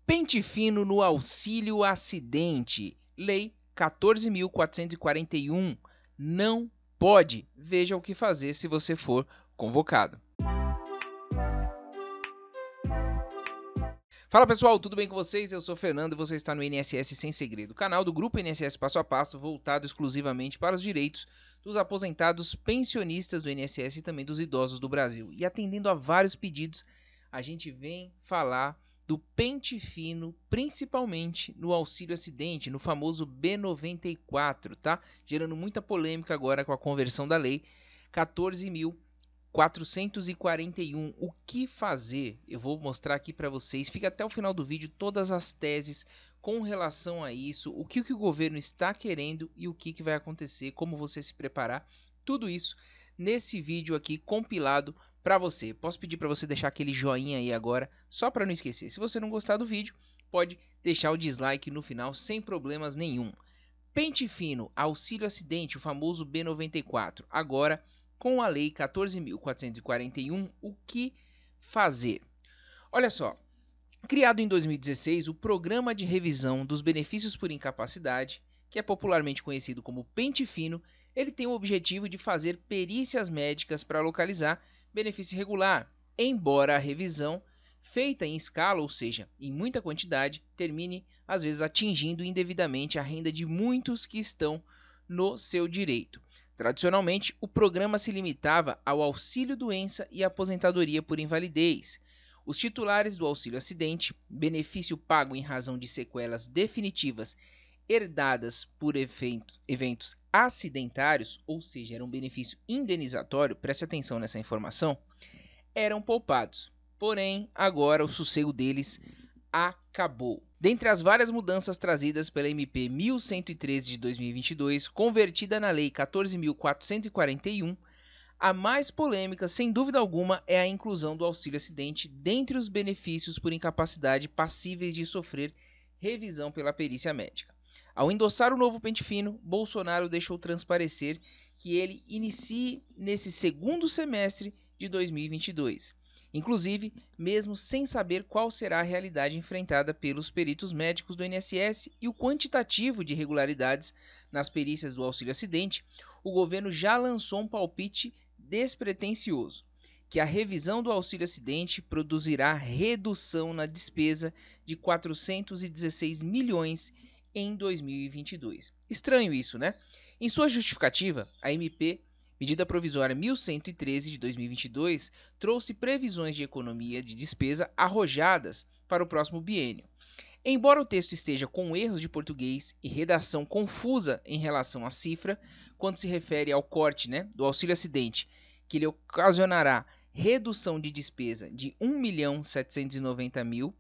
Pente fino no auxílio acidente. Lei 14.441. Não pode. Veja o que fazer se você for convocado. Fala pessoal, tudo bem com vocês? Eu sou o Fernando e você está no INSS Sem Segredo, canal do Grupo INSS Passo a Passo, voltado exclusivamente para os direitos dos aposentados pensionistas do INSS e também dos idosos do Brasil. E atendendo a vários pedidos, a gente vem falar do pente fino, principalmente no auxílio acidente, no famoso B94, tá? Gerando muita polêmica agora com a conversão da lei 14.441. O que fazer? Eu vou mostrar aqui para vocês. Fica até o final do vídeo todas as teses com relação a isso, o que o governo está querendo e o que vai acontecer, como você se preparar. Tudo isso nesse vídeo aqui compilado para você. Posso pedir para você deixar aquele joinha aí agora, só para não esquecer. Se você não gostar do vídeo, pode deixar o dislike no final sem problemas nenhum. Pente fino, auxílio acidente, o famoso B94. Agora, com a lei 14.441, o que fazer? Olha só, criado em 2016, o Programa de Revisão dos Benefícios por Incapacidade, que é popularmente conhecido como pente fino, ele tem o objetivo de fazer perícias médicas para localizar benefício irregular, embora a revisão, feita em escala, ou seja, em muita quantidade, termine às vezes atingindo indevidamente a renda de muitos que estão no seu direito. Tradicionalmente, o programa se limitava ao auxílio-doença e aposentadoria por invalidez. Os titulares do auxílio acidente, benefício pago em razão de sequelas definitivas herdadas por eventos acidentários, ou seja, era um benefício indenizatório, preste atenção nessa informação, eram poupados. Porém, agora o sossego deles acabou. Dentre as várias mudanças trazidas pela MP 1113 de 2022, convertida na Lei 14.441, a mais polêmica, sem dúvida alguma, é a inclusão do auxílio acidente dentre os benefícios por incapacidade passíveis de sofrer revisão pela perícia médica. Ao endossar o novo pente fino, Bolsonaro deixou transparecer que ele inicie nesse segundo semestre de 2022. Inclusive, mesmo sem saber qual será a realidade enfrentada pelos peritos médicos do INSS e o quantitativo de irregularidades nas perícias do auxílio acidente, o governo já lançou um palpite despretensioso, que a revisão do auxílio acidente produzirá redução na despesa de 416 milhões em 2022. Estranho isso, né? Em sua justificativa, a MP Medida Provisória 1113 de 2022 trouxe previsões de economia de despesa arrojadas para o próximo biênio. Embora o texto esteja com erros de português e redação confusa em relação à cifra, quando se refere ao corte do auxílio acidente, que ele ocasionará redução de despesa de 1.790.000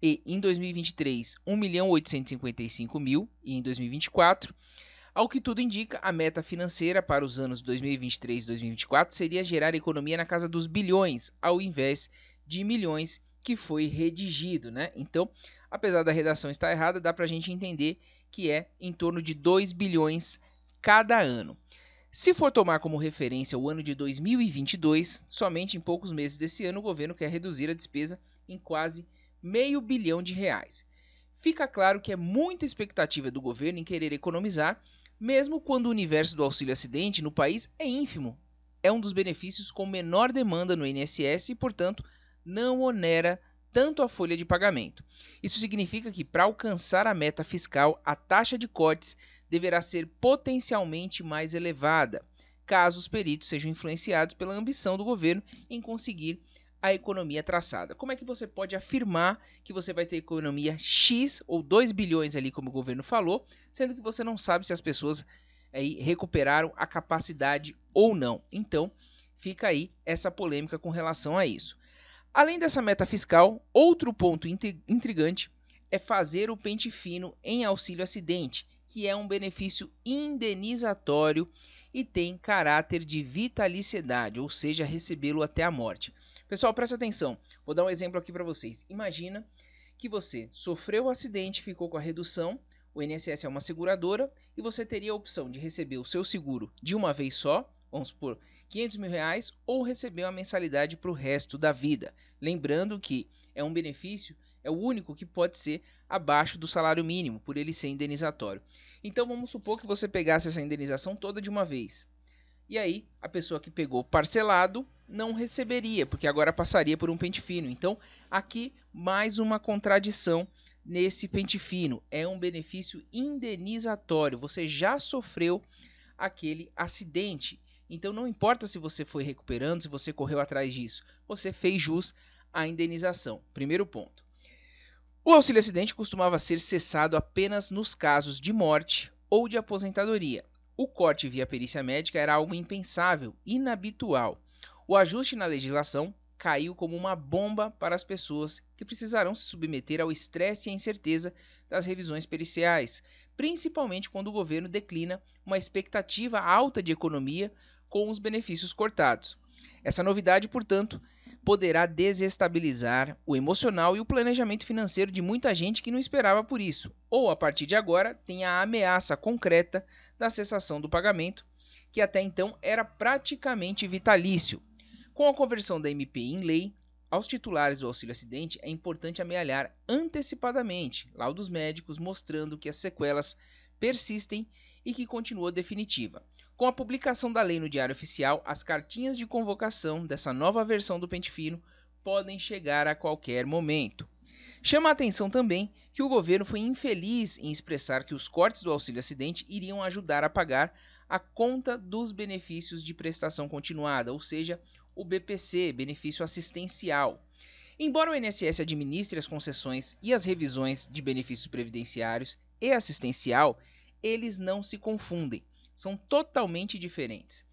e em 2023 1.855.000 e em 2024, ao que tudo indica, a meta financeira para os anos 2023 e 2024 seria gerar economia na casa dos bilhões, ao invés de milhões que foi redigido, né? Então, apesar da redação estar errada, dá para a gente entender que é em torno de 2 bilhões cada ano. Se for tomar como referência o ano de 2022, somente em poucos meses desse ano o governo quer reduzir a despesa em quase R$500 bilhão. Fica claro que é muita expectativa do governo em querer economizar, mesmo quando o universo do auxílio acidente no país é ínfimo. É um dos benefícios com menor demanda no INSS e, portanto, não onera tanto a folha de pagamento. Isso significa que, para alcançar a meta fiscal, a taxa de cortes deverá ser potencialmente mais elevada, caso os peritos sejam influenciados pela ambição do governo em conseguir a economia traçada. Como é que você pode afirmar que você vai ter economia X ou 2 bilhões ali, como o governo falou, sendo que você não sabe se as pessoas aí recuperaram a capacidade ou não? Então, fica aí essa polêmica com relação a isso. Além dessa meta fiscal, outro ponto intrigante é fazer o pente fino em auxílio acidente, que é um benefício indenizatório e tem caráter de vitaliciedade, ou seja, recebê-lo até a morte. Pessoal, presta atenção. Vou dar um exemplo aqui para vocês. Imagina que você sofreu o acidente, ficou com a redução, o INSS é uma seguradora e você teria a opção de receber o seu seguro de uma vez só, vamos supor, R$500 mil, ou receber uma mensalidade para o resto da vida. Lembrando que é um benefício, É o único que pode ser abaixo do salário mínimo, por ele ser indenizatório. Então vamos supor que você pegasse essa indenização toda de uma vez. E aí, a pessoa que pegou parcelado não receberia, porque agora passaria por um pente fino. Então, aqui mais uma contradição nesse pente fino. É um benefício indenizatório. Você já sofreu aquele acidente. Então, não importa se você foi recuperando, se você correu atrás disso. Você fez jus à indenização. Primeiro ponto. O auxílio acidente costumava ser cessado apenas nos casos de morte ou de aposentadoria. O corte via perícia médica era algo impensável, inabitual. O ajuste na legislação caiu como uma bomba para as pessoas que precisarão se submeter ao estresse e à incerteza das revisões periciais, principalmente quando o governo declina uma expectativa alta de economia com os benefícios cortados. Essa novidade, portanto, poderá desestabilizar o emocional e o planejamento financeiro de muita gente que não esperava por isso, ou a partir de agora tem a ameaça concreta da cessação do pagamento, que até então era praticamente vitalício. Com a conversão da MP em lei, aos titulares do auxílio acidente é importante amealhar antecipadamente laudos médicos mostrando que as sequelas persistem e que continua definitiva. Com a publicação da lei no Diário Oficial, as cartinhas de convocação dessa nova versão do pente fino podem chegar a qualquer momento. Chama a atenção também que o governo foi infeliz em expressar que os cortes do auxílio acidente iriam ajudar a pagar a conta dos benefícios de prestação continuada, ou seja, o BPC, benefício assistencial. Embora o INSS administre as concessões e as revisões de benefícios previdenciários e assistencial, eles não se confundem. São totalmente diferentes.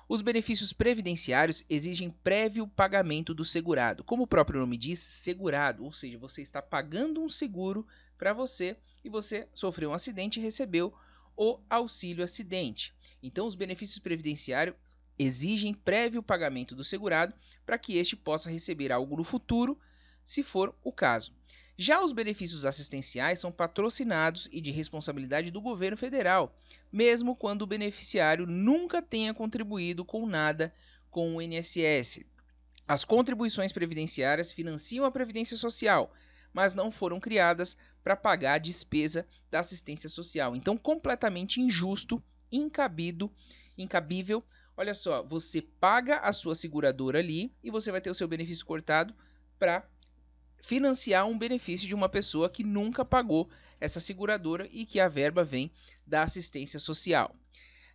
Os benefícios previdenciários exigem prévio pagamento do segurado. Como o próprio nome diz, segurado, ou seja, você está pagando um seguro para você e você sofreu um acidente e recebeu o auxílio acidente. Então, os benefícios previdenciários exigem prévio pagamento do segurado para que este possa receber algo no futuro, se for o caso. Já os benefícios assistenciais são patrocinados e de responsabilidade do governo federal, mesmo quando o beneficiário nunca tenha contribuído com nada com o INSS. As contribuições previdenciárias financiam a Previdência Social, mas não foram criadas para pagar a despesa da assistência social. Então, completamente injusto, incabível. Olha só, você paga a sua seguradora ali e você vai ter o seu benefício cortado para financiar um benefício de uma pessoa que nunca pagou essa seguradora e que a verba vem da assistência social.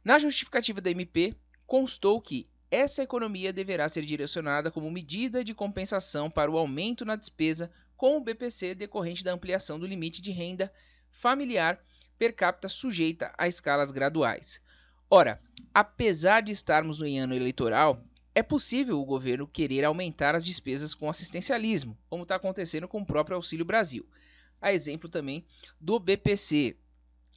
Na justificativa da MP, constou que essa economia deverá ser direcionada como medida de compensação para o aumento na despesa com o BPC decorrente da ampliação do limite de renda familiar per capita sujeita a escalas graduais. Ora, apesar de estarmos em ano eleitoral, é possível o governo querer aumentar as despesas com assistencialismo, como está acontecendo com o próprio Auxílio Brasil. A exemplo também do BPC.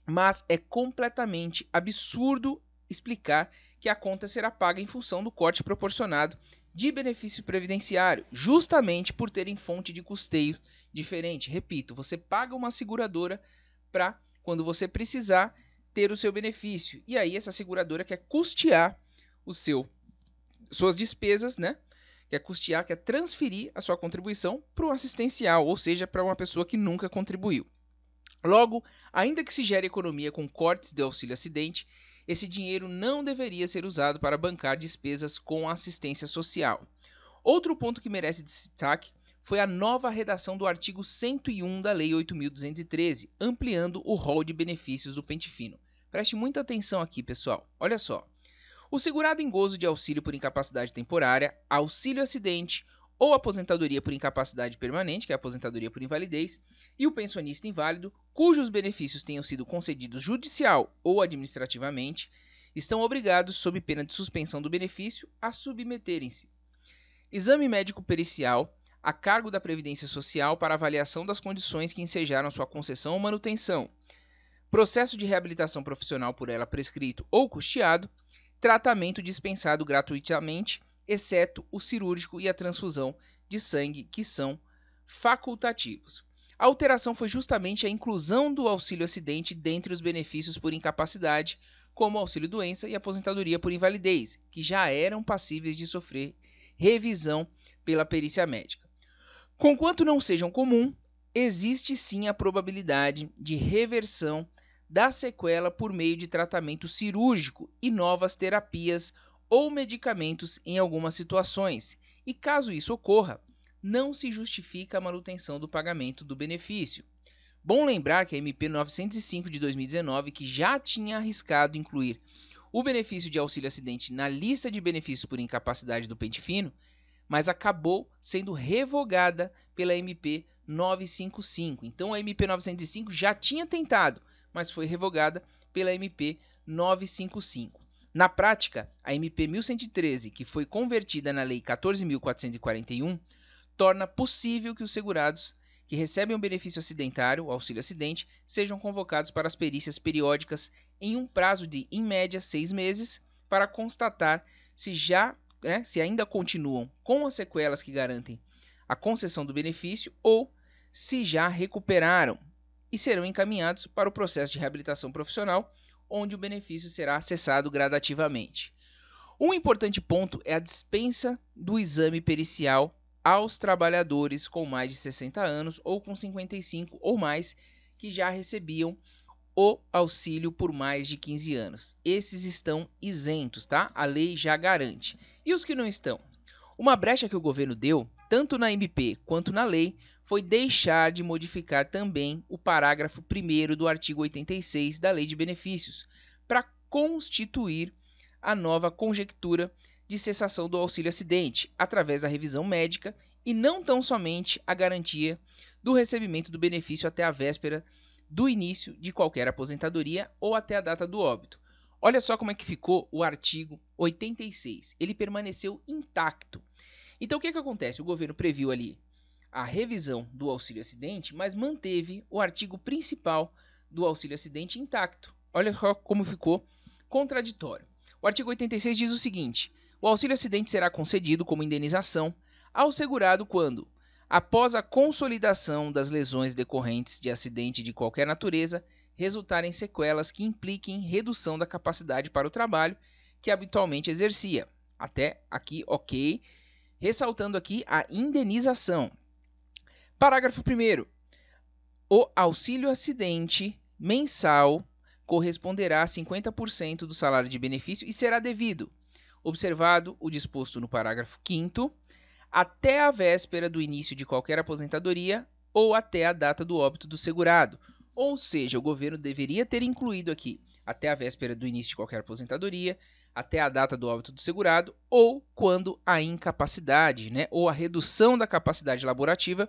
Mas é completamente absurdo explicar que a conta será paga em função do corte proporcionado de benefício previdenciário, justamente por terem fonte de custeio diferente. Repito, você paga uma seguradora para, quando você precisar, ter o seu benefício. E aí essa seguradora quer custear suas despesas, né? Quer custear, quer transferir a sua contribuição para o assistencial, ou seja, para uma pessoa que nunca contribuiu. Logo, ainda que se gere economia com cortes de auxílio acidente, esse dinheiro não deveria ser usado para bancar despesas com assistência social. Outro ponto que merece destaque foi a nova redação do artigo 101 da Lei 8.213, ampliando o rol de benefícios do pente fino. Preste muita atenção aqui, pessoal. Olha só. O segurado em gozo de auxílio por incapacidade temporária, auxílio acidente ou aposentadoria por incapacidade permanente, que é a aposentadoria por invalidez, e o pensionista inválido, cujos benefícios tenham sido concedidos judicial ou administrativamente, estão obrigados, sob pena de suspensão do benefício, a submeterem-se exame médico pericial a cargo da Previdência Social para avaliação das condições que ensejaram sua concessão ou manutenção, processo de reabilitação profissional por ela prescrito ou custeado, tratamento dispensado gratuitamente, exceto o cirúrgico e a transfusão de sangue, que são facultativos. A alteração foi justamente a inclusão do auxílio acidente dentre os benefícios por incapacidade, como auxílio doença e aposentadoria por invalidez, que já eram passíveis de sofrer revisão pela perícia médica. Conquanto não sejam comum, existe sim a probabilidade de reversão da sequela por meio de tratamento cirúrgico e novas terapias ou medicamentos em algumas situações. E caso isso ocorra, não se justifica a manutenção do pagamento do benefício. Bom lembrar que a MP 905 de 2019, que já tinha arriscado incluir o benefício de auxílio acidente na lista de benefícios por incapacidade do pente fino, mas acabou sendo revogada pela MP 955. Então a MP 905 já tinha tentado, mas foi revogada pela MP 955. Na prática, a MP 1113, que foi convertida na Lei 14.441, torna possível que os segurados que recebem o benefício acidentário, o auxílio acidente, sejam convocados para as perícias periódicas em um prazo de, em média, 6 meses, para constatar se ainda continuam com as sequelas que garantem a concessão do benefício ou se já recuperaram e serão encaminhados para o processo de reabilitação profissional, onde o benefício será cessado gradativamente. Um importante ponto é a dispensa do exame pericial aos trabalhadores com mais de 60 anos ou com 55 ou mais que já recebiam o auxílio por mais de 15 anos. Esses estão isentos, tá? A lei já garante. E os que não estão? Uma brecha que o governo deu, tanto na MP quanto na lei, foi deixar de modificar também o parágrafo 1º do artigo 86 da Lei de Benefícios, para constituir a nova conjectura de cessação do auxílio acidente, através da revisão médica e não tão somente a garantia do recebimento do benefício até a véspera do início de qualquer aposentadoria ou até a data do óbito. Olha só como é que ficou o artigo 86. Ele permaneceu intacto. Então o que acontece? O governo previu ali a revisão do auxílio acidente, mas manteve o artigo principal do auxílio acidente intacto. Olha só como ficou contraditório. O artigo 86 diz o seguinte: o auxílio acidente será concedido como indenização ao segurado quando, após a consolidação das lesões decorrentes de acidente de qualquer natureza, resultarem sequelas que impliquem redução da capacidade para o trabalho que habitualmente exercia. Até aqui, ok. Ressaltando aqui a indenização. Parágrafo 1º. O auxílio acidente mensal corresponderá a 50% do salário de benefício e será devido, observado o disposto no parágrafo 5º, até a véspera do início de qualquer aposentadoria ou até a data do óbito do segurado. Ou seja, o governo deveria ter incluído aqui até a véspera do início de qualquer aposentadoria, até a data do óbito do segurado ou quando a incapacidade, ou a redução da capacidade laborativa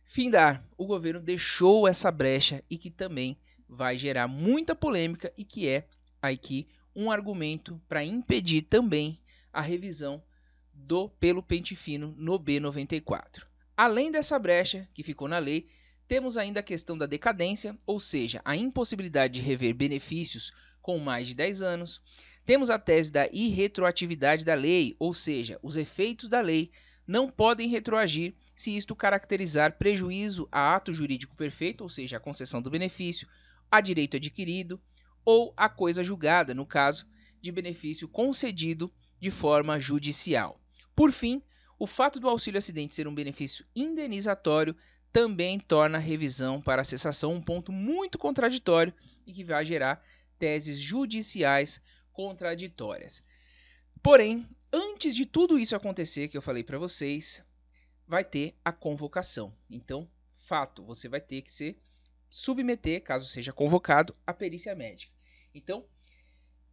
findar. O governo deixou essa brecha e que também vai gerar muita polêmica e que é aqui um argumento para impedir também a revisão pelo pente fino no B94. Além dessa brecha que ficou na lei, temos ainda a questão da decadência, ou seja, a impossibilidade de rever benefícios com mais de 10 anos. Temos a tese da irretroatividade da lei, ou seja, os efeitos da lei não podem retroagir se isto caracterizar prejuízo a ato jurídico perfeito, ou seja, a concessão do benefício, a direito adquirido ou a coisa julgada, no caso de benefício concedido de forma judicial. Por fim, o fato do auxílio acidente ser um benefício indenizatório também torna a revisão para a cessação um ponto muito contraditório e que vai gerar teses judiciais contraditórias. Porém, antes de tudo isso acontecer, que eu falei para vocês, vai ter a convocação. Então, fato, você vai ter que se submeter, caso seja convocado, à perícia médica. Então,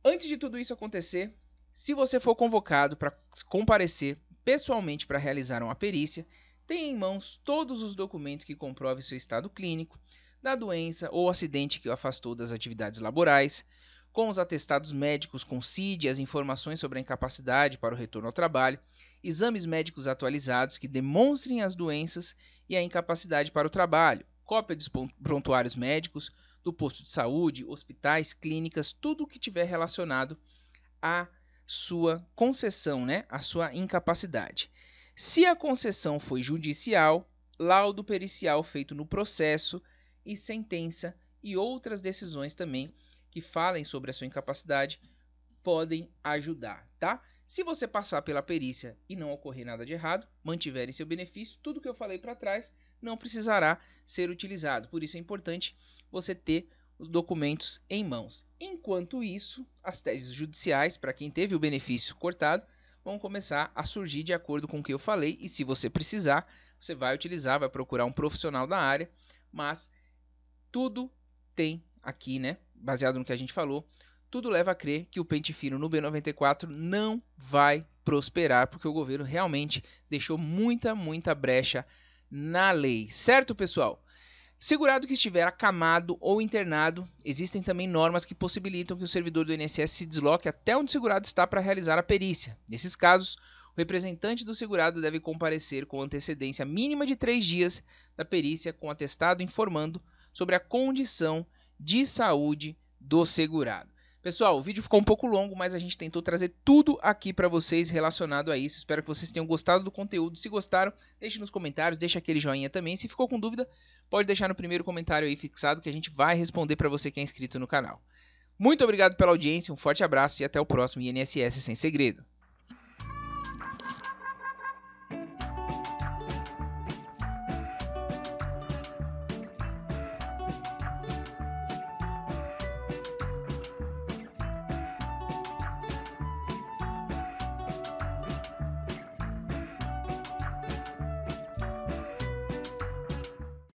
antes de tudo isso acontecer, se você for convocado para comparecer pessoalmente para realizar uma perícia, tenha em mãos todos os documentos que comprovem seu estado clínico, da doença ou acidente que o afastou das atividades laborais, com os atestados médicos com CID e as informações sobre a incapacidade para o retorno ao trabalho, exames médicos atualizados que demonstrem as doenças e a incapacidade para o trabalho, cópia dos prontuários médicos, do posto de saúde, hospitais, clínicas, tudo o que tiver relacionado à sua concessão, à sua incapacidade. Se a concessão foi judicial, laudo pericial feito no processo e sentença e outras decisões também que falem sobre a sua incapacidade podem ajudar, tá? Se você passar pela perícia e não ocorrer nada de errado, mantiverem seu benefício, tudo que eu falei para trás não precisará ser utilizado. Por isso é importante você ter os documentos em mãos. Enquanto isso, as teses judiciais, para quem teve o benefício cortado, vão começar a surgir de acordo com o que eu falei, e se você precisar, você vai utilizar, vai procurar um profissional da área, mas tudo tem aqui, né, baseado no que a gente falou, tudo leva a crer que o pente fino no B94 não vai prosperar, porque o governo realmente deixou muita brecha na lei, certo, pessoal? Segurado que estiver acamado ou internado, existem também normas que possibilitam que o servidor do INSS se desloque até onde o segurado está para realizar a perícia. Nesses casos, o representante do segurado deve comparecer com antecedência mínima de 3 dias da perícia, com atestado informando sobre a condição de saúde do segurado. Pessoal, o vídeo ficou um pouco longo, mas a gente tentou trazer tudo aqui para vocês relacionado a isso. Espero que vocês tenham gostado do conteúdo. Se gostaram, deixe nos comentários, deixa aquele joinha também. Se ficou com dúvida, pode deixar no primeiro comentário aí fixado que a gente vai responder para você que é inscrito no canal. Muito obrigado pela audiência, um forte abraço e até o próximo INSS Sem Segredo.